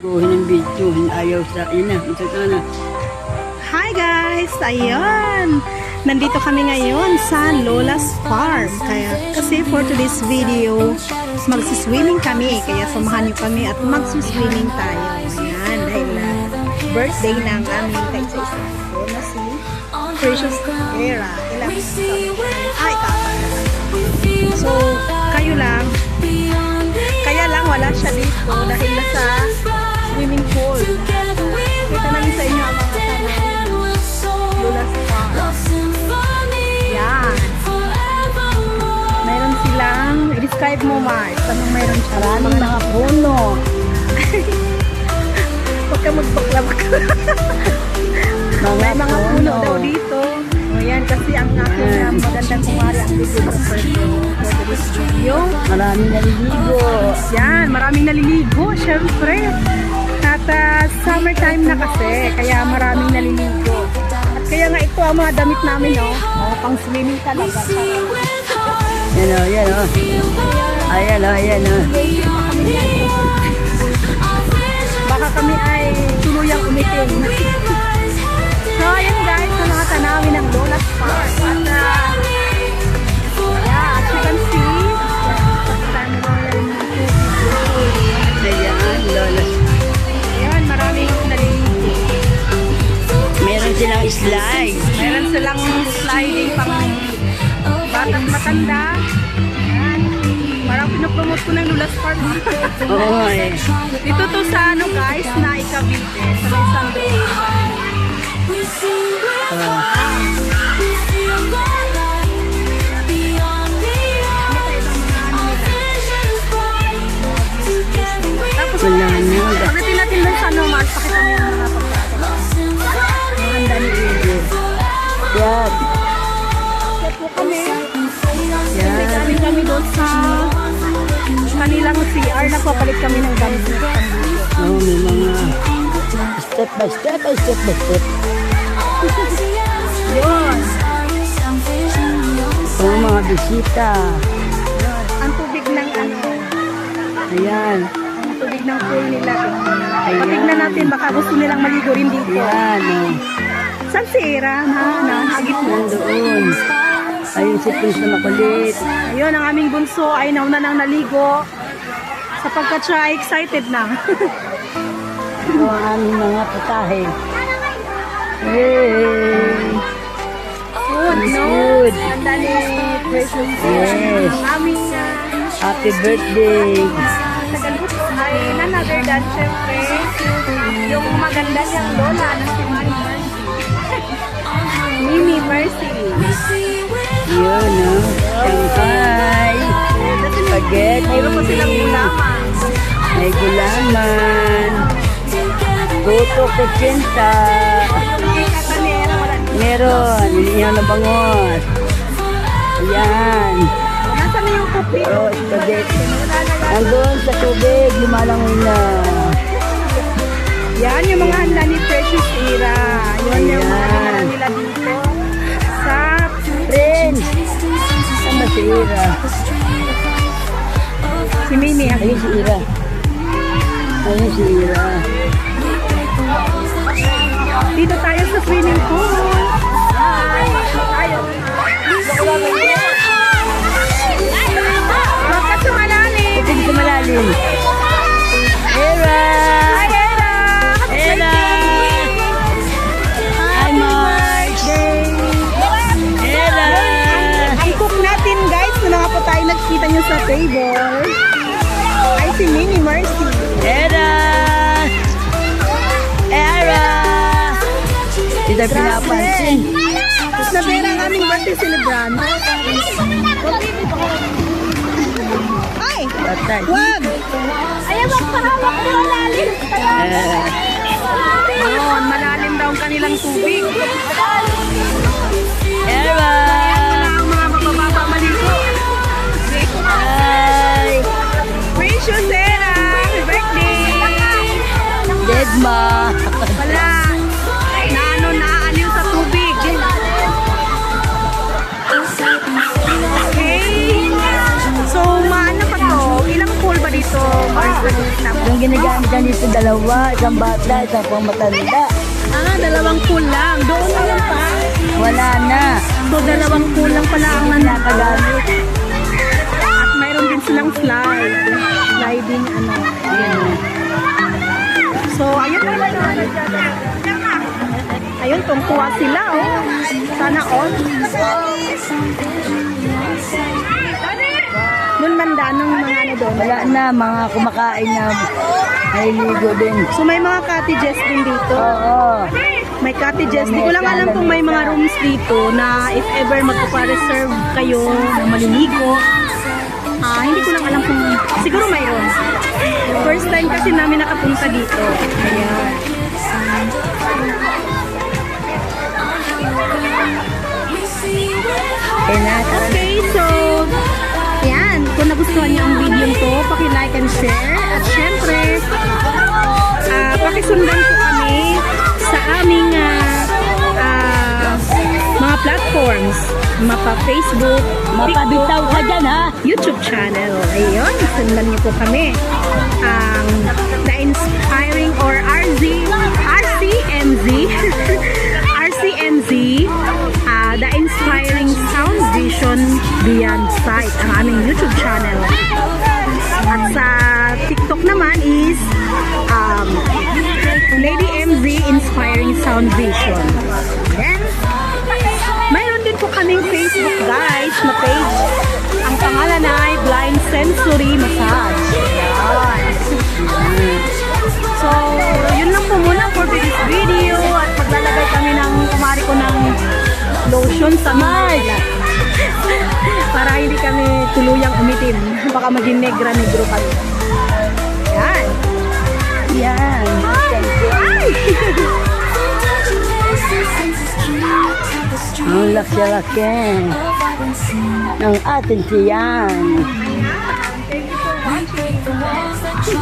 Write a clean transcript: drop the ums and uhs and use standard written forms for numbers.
Buhin ang video, ayaw sa, yun na, ito na. Hi guys! Ayun! Nandito kami ngayon sa Lola's Farm. Kasi for today's video, magsiswimming kami. Kaya samahan niyo kami at magsiswimming tayo. Ayan, dahil birthday ng aming kaisa-isa. Na si Precious Era. Ay, tama. So, kayo lang. Kaya lang wala siya dito dahil nasa swimming pool. Kita namin sa inyo ang mga tanay. Lola's Farm. Yan. Meron silang, i-describe mo Mars. Anong meron siya? Maraming mga puno. Huwag ka magbaklap ka. May mga puno daw dito. O yan, kasi ang aking magandang kumari ang videographer ko. Yung Maraming naliligo. yan, maraming naliligo, syempre. At summertime na kasi, kaya maraming naliligo. At kaya nga ito ang mga damit namin, no? Pang swimming talaga. Yan o, yan o. Ayan o, ayan o. Baka kami ay tuluyang umitim. So, ayan guys, sa mga tanawin ng Lola's Farm. At, yeah, as you can see, Ayan, lola. ayan, maraming naliligo. Meron silang slide. Meron silang sliding pang batang matanda. Ayan. Parang pinopromote ko ng Lola's Farm. Oo eh. Dito to sa ano guys, na Cavite, sa may Sando. Tapos Wala na. pagdating natin doon sa ano, Mars, pakita mo yung mga pagkakas. Ang handa ni Edo. Yan. Kaya po kami. Yan. Galing kami doon sa kanilang CR. Nagpapalit kami ng gamit. Oo, may mga step by step. Yun. Oo, mga bisita. Ang tubig ng ano. Ayan. Ang tubig ng pool nila. Patignan natin. Baka gusto nilang maligo rin dito. Ayan o. Saan si Era? Hagit mo. Nandoon. Ayun si Prince na makulit. Ayun, ang aming bunso ay nauna nang naligo. Sapagkat siya ay excited na. Ito ang aming mga putahe. Yay! Food, no? Food. Handa ni Precious. Yes. Ang aming Happy birthday! Tagalog ay none other than, syempre, yung maganda niyang lola na si Mami Mercy. Mimi Mercy. Yun o. Shanghai. Spaghetti. Mayroon pa silang gulaman. May gulaman. Tuto kuchinta. Katanera, wala din. Meron. Inihaw na bangos. Ayan. Nasaan na yung kopi? Oh, spaghetti. Nandun sa tubig. Lumalangoy na. Yan yung mga handa ni Precious Era. Yun yung mga handa nila dito. Sa Prince. Sama si Ira. si Mimi. Ayun si Ira. Ayun si Ira. Dito tayo sa swimming pool. Hi! Tayo. Huwag ka sumalalim. Ito sa malalim. Ira! Hi, Era! Ira! Hi, March! Ira! Ang cook natin, guys, na mga po tayo nagkita nyo sa table, ay si Mini Mercy. Ira! Ira! Hindi tayo pinapansin. Tapos na pera ang aming birthday celebrant. Ay! Patay. Wag! Ayaw, magpahawak ko malalim. Yun, malalim daw ang kanilang tubig. Ira! Wala ang mga mabababa maligo. Hi! Precious Era! Happy birthday! Deadma! Wala. Naaaliw sa tubig. Okay. So, maano pa to? Ilang pool ba dito? dito, makikita mo. Yung ginagamit dito dalawa, isang bata, isang pang matanda. Dalawang pool lang. Doon na lang pa. Wala na. So, dalawang pool lang pala ang Nakagamit. At mayroon din silang slide. Sliding, Ayan. So, ayun pala yun. Ayun, tungkuha sila, Sana all. Doon banda ng mga doon. Wala na, mga kumakain na naliligo din. So, may mga cottages din dito. Oo. May cottages. Di ko lang alam kung may mga rooms dito na if ever magpa-reserve kayo na maliligo. Hindi ko lang alam kung siguro mayroon. First time kasi namin nakapunta dito. Ayan. Okay, so yan. Kung nagustuhan niyo ang video ko, paki-like and share. At syempre, pakisundan po kami sa aming mga platforms. Mapa-Facebook, Mapabitaw ka dyan, ha? YouTube channel. Ayun, sundan niyo po kami. Ang The Inspiring or RCMZ RCMZ The Inspiring Sound Vision Beyond Sight, ang aming YouTube channel. At sa TikTok naman is Lady MZ Inspiring Sound Vision. Then, mayroon din po kaming Facebook guys na page. Ang pangalan ay Blind Sensory Massage. Ayan. So, yun lang po muna for today's video. At paglalagay kami ng kumari ko ng lotion sa mga para hindi kami tuluyang umitim. Baka maging negra-negro kami. Yan. Yan. Ay! Ang laki-laki ng ating tiyan. Thank you for watching.